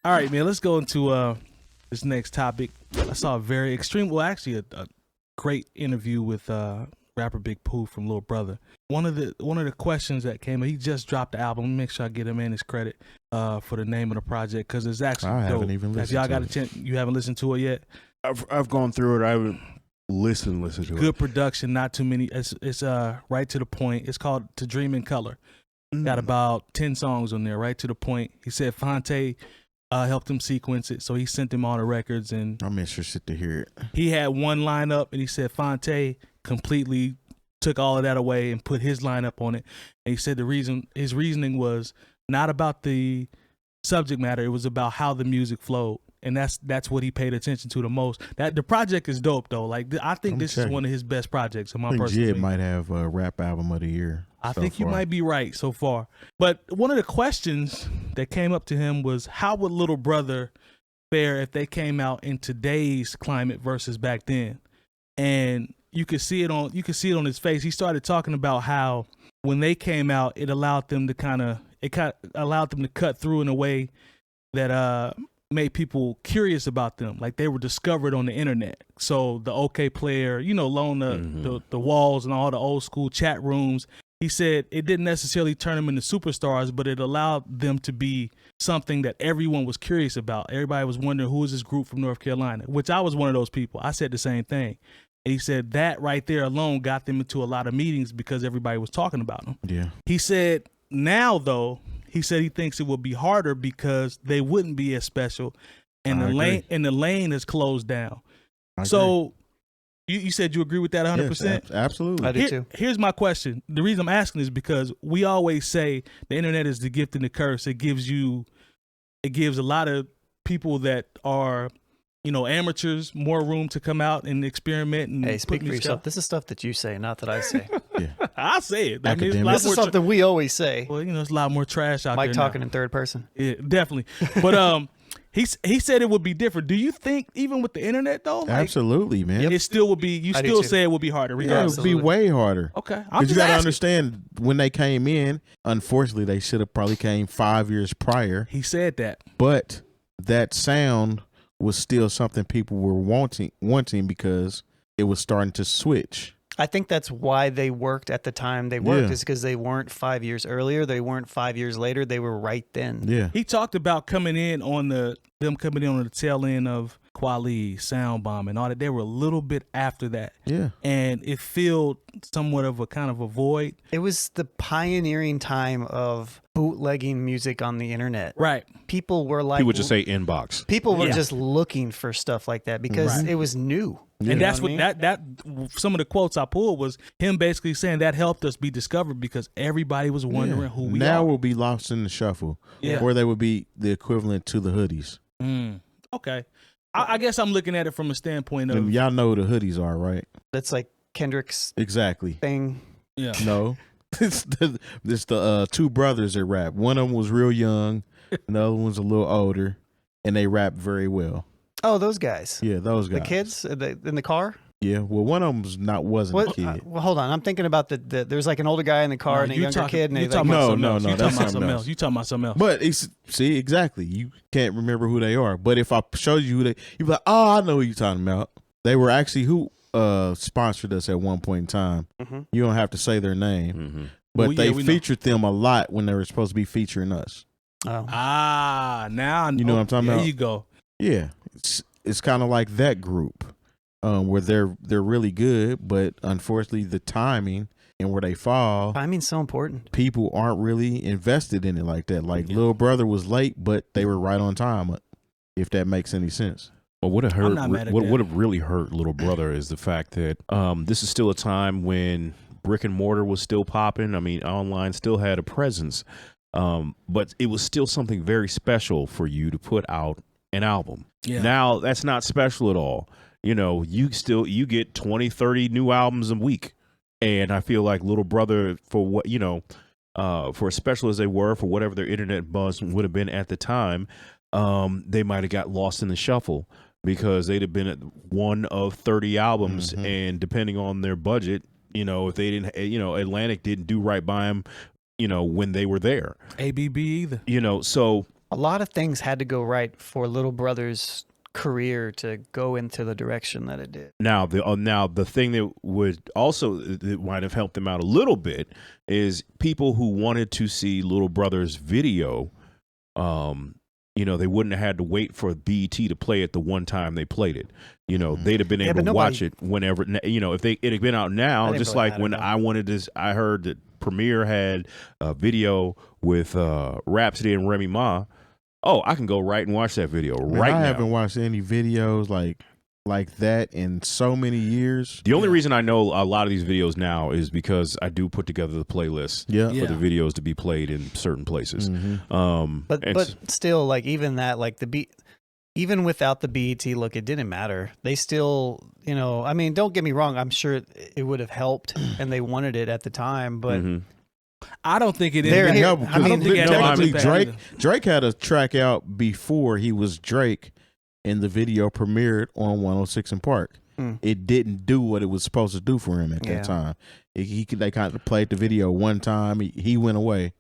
All right, man. Let's go into this next topic. I saw a very extreme, well, actually a great interview with Rapper Big Pooh from Lil Brother. One of the questions that came, he just dropped the album. Let me make sure I get him in his credit for the name of the project because it's actually dope. Haven't even listened. Have y'all got a chance? You haven't listened to it yet? I've gone through it. I haven't listened to it. Good production, not too many. It's right to the point. It's called To Dream in Color. Got about 10 songs on there, right to the point. He said 𝗲𝗘 helped him sequence it, so he sent him all the records, and I'm interested to hear it. He had one lineup, and he said 𝗲𝗘 completely took all of that away and put his lineup on it. And he said his reasoning was not about the subject matter; it was about how the music flowed, and that's what he paid attention to the most. That the project is dope though. Like I think this is one of his best projects. In my personal opinion, Jay might have a rap album of the year. I think you might be right so far. But one of the questions that came up to him was, how would Little Brother fare if they came out in today's climate versus back then? And you could see it on his face. He started talking about how when they came out, it allowed them to cut through in a way that made people curious about them, like they were discovered on the internet. So the OK player, loan the walls and all the old school chat rooms. He said it didn't necessarily turn them into superstars, but it allowed them to be something that everyone was curious about. Everybody was wondering, who is this group from North Carolina? Which I was one of those people. I said the same thing. And he said that right there alone got them into a lot of meetings because everybody was talking about them. Yeah. He said now, though, he thinks it will be harder because they wouldn't be as special, and the lane is closed down. So you said you agree with that 100%? Yes, absolutely. I do too. Here's my question. The reason I'm asking is because we always say the internet is the gift and the curse. It gives a lot of people that are, amateurs more room to come out and experiment. And hey, speak for yourself. This is stuff that you say, not that I say. Yeah, I say it. This is something we always say. Well, there's a lot more trash out there. Mike talking in third person. Yeah, definitely. But he said it would be different. Do you think even with the internet though? Absolutely, man. It still would be. You still say it would be harder. Yeah, it would be way harder. Okay, because you got to understand when they came in. Unfortunately, they should have probably came 5 years prior. He said that, but that sound was still something people were wanting because it was starting to switch. I think that's why they worked at the time they worked, is because they weren't 5 years earlier. They weren't 5 years later. They were right then. Yeah. He talked about coming in on the tail end of 𝗀𝗲, Sound Bomb, and all that. They were a little bit after that. Yeah. And it filled somewhat of a kind of a void. It was the pioneering time of bootlegging music on the internet. Right. People were like... He would just say inbox. People were just looking for stuff like that because it was new. Yeah. And that's that some of the quotes I pulled was him basically saying that helped us be discovered because everybody was wondering who we are. Now we'll be lost in the shuffle. Yeah. Or they would be the equivalent to the hoodies. Okay. I guess I'm looking at it from a standpoint of... And y'all know who the hoodies are, right? That's like Kendrick's exactly thing. Yeah. No. It's the two brothers that rap. One of them was real young. And the other one's a little older. And they rap very well. Oh, those guys. Yeah, those guys. The kids in the car? Yeah, well, one of them wasn't a kid. Well, hold on. I'm thinking about there's like an older guy in the car and a younger kid. And you talking about something else. You talking about something else. But see, exactly. You can't remember who they are. But if I showed you who you'd be like, oh, I know who you're talking about. They were actually who sponsored us at one point in time. You don't have to say their name. But they featured them a lot when they were supposed to be featuring us. Oh. Now you know what I'm talking about? There you go. Yeah, it's kind of like that group where they're really good, but unfortunately the timing and where they fall. Timing's so important. People aren't really invested in it like that. Like Lil Brother was late, but they were right on time. If that makes any sense. Well, what have really hurt Little Brother is the fact that this is still a time when brick and mortar was still popping. I mean, online still had a presence, but it was still something very special for you to put out an album. Yeah. Now that's not special at all. You get 20, 30 new albums a week. And I feel like Little Brother, for what, for as special as they were, for whatever their internet buzz would have been at the time, they might have got lost in the shuffle because they'd have been at one of 30 albums. And depending on their budget, if they didn't, Atlantic didn't do right by them, when they were there. ABB either. So a lot of things had to go right for Little Brother's career to go into the direction that it did. Now the thing that would also that might have helped them out a little bit is people who wanted to see Little Brother's video. You know, they wouldn't have had to wait for BET to play it the one time they played it. You know, they'd have been able to watch it whenever. You know, if it had been out now, just like when I wanted this, I heard that Premiere had a video with Rhapsody and Remy Ma. Oh, I can go right and watch that video now. I haven't watched any videos like that in so many years. The only reason I know a lot of these videos now is because I do put together the playlist for the videos to be played in certain places. But still, like even that, like even without the BET look, it didn't matter. They still, you know, I mean, don't get me wrong. I'm sure it would have helped, and they wanted it at the time, but. I don't think it didn't help. I mean, technically, Drake had a track out before he was Drake, and the video premiered on 106 in Park. It didn't do what it was supposed to do for him at that time. They kind of played the video one time. He went away,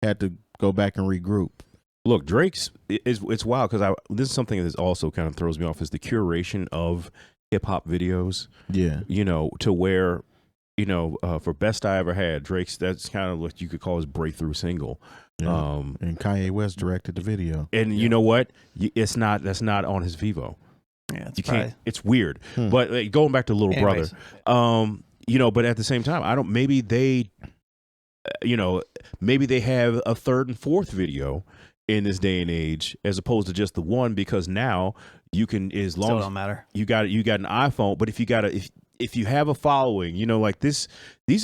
had to go back and regroup. Look, Drake's it's wild because this is something that also kind of throws me off is the curation of hip hop videos. Yeah, you know, to where. You know, for Best I Ever Had, Drake's, that's kind of what you could call his breakthrough single. Yeah. And Kanye West directed the video. And you know what? That's not on his Vivo. Yeah, can't. It's weird. But going back to Little Brother, you know, but at the same time, maybe they have a third and fourth video in this day and age as opposed to just the one, because now you can, as long as don't matter. You got an iPhone, but if you have a following, you know, like these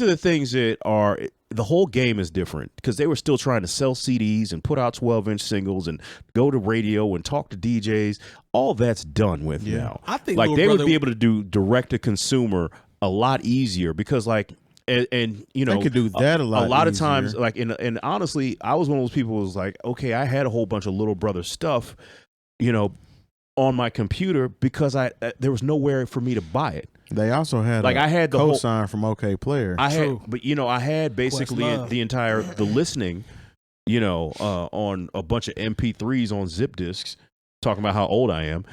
are the things that are, the whole game is different because they were still trying to sell CDs and put out 12-inch singles and go to radio and talk to DJs. All that's done with now. I think like they would be able to do direct to consumer a lot easier because like, and you know, they could do that a lot of times, like, and honestly, I was one of those people who was like, okay, I had a whole bunch of Little Brother stuff, you know, on my computer because there was nowhere for me to buy it. They also had I had the cosign from OK Player. But you know, I had basically the listening, you know, on a bunch of MP3s on zip disks, talking about how old I am.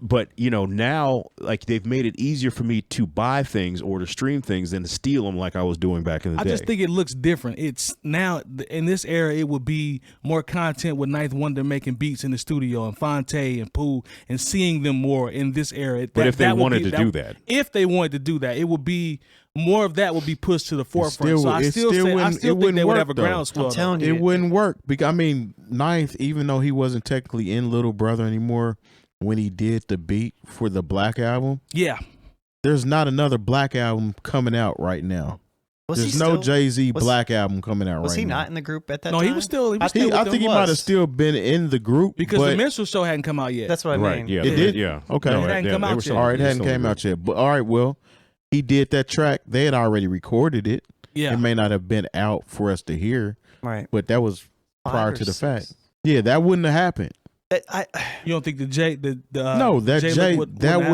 But you know, now like they've made it easier for me to buy things or to stream things than to steal them like I was doing back in the day. I just think it looks different. It's now in this era, it would be more content with Ninth Wonder making beats in the studio and Fonte and Pooh and seeing them more in this era. But if they wanted to do that, it would be more of that would be pushed to the forefront. I still think they would have a groundswell. I'm telling you, it wouldn't work. Because I mean, Ninth, even though he wasn't technically in Little Brother anymore, when he did the beat for the Black album, there's not another Black album coming out right now. There's no Jay-Z Black album coming out right now. Was he not in the group at that time? No, he was still. I think he might have still been in the group because the Minstrel Show hadn't come out yet. That's what I mean. Yeah, it did. Yeah, okay. No, it hadn't come out yet. All right, it hadn't came out yet. But all right, well, he did that track. They had already recorded it. Yeah, it may not have been out for us to hear. Right, but that was prior to the fact. Yeah, that wouldn't have happened. You don't think the Jay would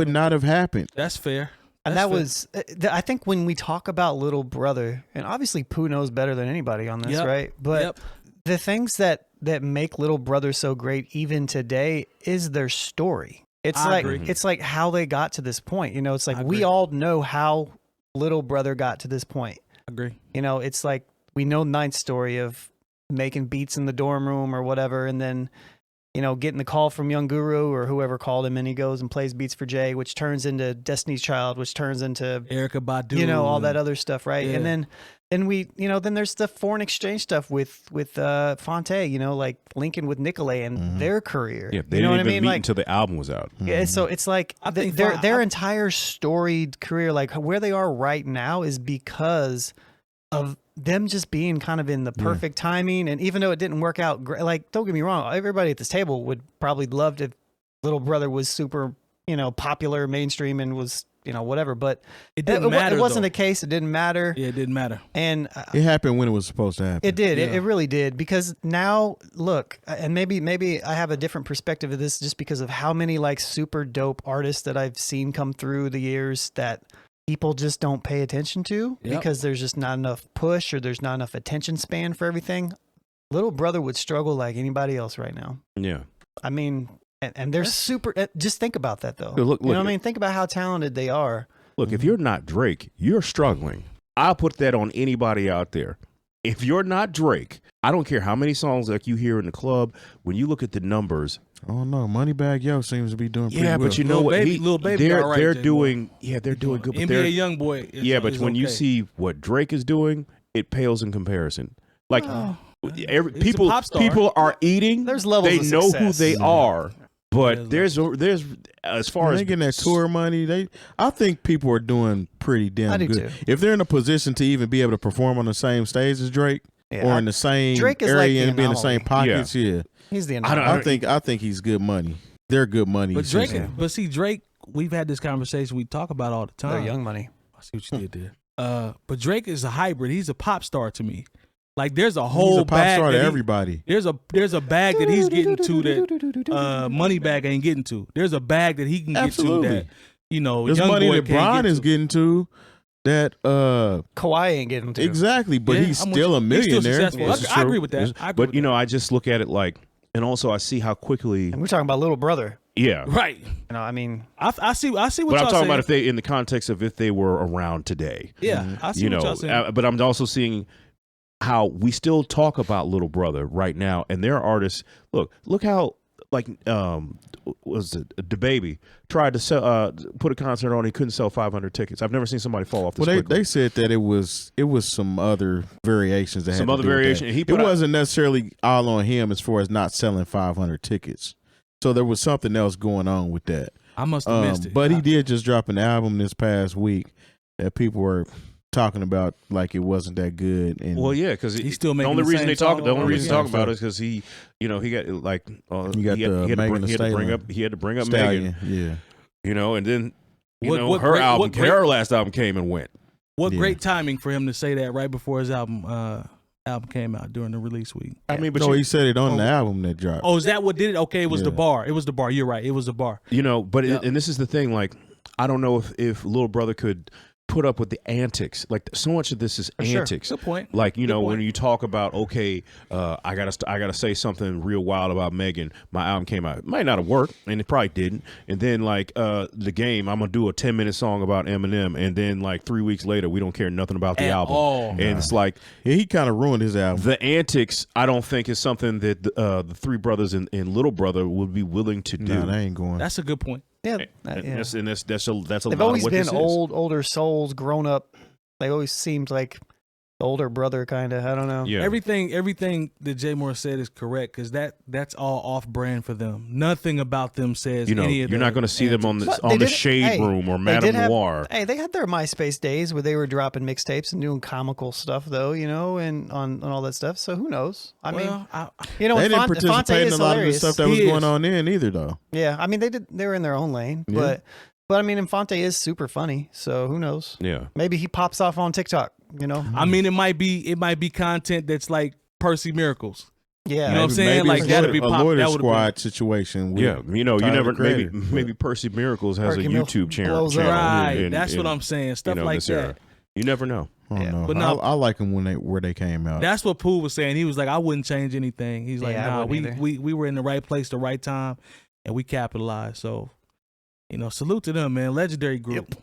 not have happened. That's fair. And that was, I think when we talk about Little Brother, and obviously Pooh knows better than anybody on this, right? But the things that make Little Brother so great even today is their story. It's like how they got to this point. You know, it's like we all know how Little Brother got to this point. I agree. You know, it's like we know Ninth's story of making beats in the dorm room or whatever, and then, you know, getting the call from Young Guru or whoever called him, and he goes and plays beats for Jay, which turns into Destiny's Child, which turns into Erykah Badu, you know, all that other stuff, right? Yeah. And then we, you know, then there's the foreign exchange stuff with Fonte, you know, like linking with Nicolay and their career. Yeah, they you know didn't what even I mean? meet until the album was out. Yeah, so it's like their entire storied career, like where they are right now, is because of them just being kind of in the perfect timing. And even though it didn't work out great, like, don't get me wrong, everybody at this table would probably love if Little Brother was super, you know, popular, mainstream, and was, you know, whatever. But it didn't matter. It wasn't the case. It didn't matter. Yeah, it didn't matter. And it happened when it was supposed to happen. It did. It really did. Because now, look, and maybe I have a different perspective of this just because of how many like super dope artists that I've seen come through the years that people just don't pay attention to because there's just not enough push or there's not enough attention span for everything. Little Brother would struggle like anybody else right now. Yeah. I mean, and they're super. Just think about that though. Look, you know what I mean? Think about how talented they are. Look, if you're not Drake, you're struggling. I'll put that on anybody out there. If you're not Drake, I don't care how many songs like you hear in the club. When you look at the numbers, oh no, Moneybagg Yo seems to be doing pretty well. but you know what? Lil Baby, they're doing, they're doing good. But NBA YoungBoy, but when you see what Drake is doing, it pales in comparison. Like people are eating. There's levels. They of know success. who they are. But there's as far as they getting that tour money, I think people are doing pretty damn good. Too. If they're in a position to even be able to perform on the same stage as Drake, or in the same Drake is area like and be in the same pockets, he's the anomaly. I think he's good money. They're good money. But Drake, Drake, we've had this conversation we talk about all the time. They're Young Money. I see what you did there. But Drake is a hybrid. He's a pop star to me. Like there's a whole bag star to everybody. There's a bag that he's getting to that Moneybagg ain't getting to. There's a bag that he can get to that there's money that Brian is getting to that Kawhi ain't getting to. Exactly, but he's still a millionaire. He's still successful. I agree with that. But I just look at it like, and also I see how quickly. And we're talking about Little Brother. Yeah. Right. I mean, I see what but y'all saying. But I'm talking about in the context of if they were around today. Yeah, I see what y'all saying. But I'm also seeing how we still talk about Little Brother right now, and there are artists. Look how was it DaBaby tried to sell, put a concert on. He couldn't sell 500 tickets. I've never seen somebody fall off this quickly. They said that it was some other variations that some other variation. It wasn't necessarily all on him as far as not selling 500 tickets. So there was something else going on with that. I must have missed it. But he did just drop an album this past week that people were talking about like it wasn't that good. And because he's still making the only reason they talk about it is because he got like he had to bring up Megan, and then her last album came and went. What great timing for him to say that right before his album came out during the release week. I mean, but he said it on the album that dropped. Oh, is that what did it? Okay, it was the bar. It was the bar. You're right. It was the bar. And this is the thing. Like, I don't know if Little Brother could put up with the antics. Like, so much of this is antics. Good point. Like, when you talk about, I gotta say something real wild about Megan. My album came out. It might not have worked, and it probably didn't. And then The Game, I'm gonna do a 10-minute song about Eminem, and then like 3 weeks later, we don't care nothing about the album. And it's like he kind of ruined his album. The antics, I don't think is something that the three brothers and Little Brother would be willing to do. No, they ain't going. That's a good point. Yeah, that's a lot. They've always been older souls, grown up. They always seemed like the older brother, kind of. I don't know. Yeah. Everything that Jay Moore said is correct because that's all off brand for them. Nothing about them says any of that. You're not going to see them on the Shade Room or Madame Noir. They had their MySpace days where they were dropping mixtapes and doing comical stuff, though. And on all that stuff. So who knows? I mean, they didn't participate in a lot of the stuff that was going on then either, though. Yeah, I mean they were in their own lane, but I mean, Infante is super funny. So who knows? Yeah, maybe he pops off on TikTok. I mean, it might be content that's like Percy Miracles. Yeah, you know what I'm saying? Like that'd be a Loiter Squad situation. You never maybe Percy Miracles has a YouTube channel. Right, that's what I'm saying. Stuff like that. You never know. But I like them where they came out. That's what Pooh was saying. He was like, I wouldn't change anything. He's like, nah, we were in the right place, the right time, and we capitalized. So, salute to them, man. Legendary group. Yep.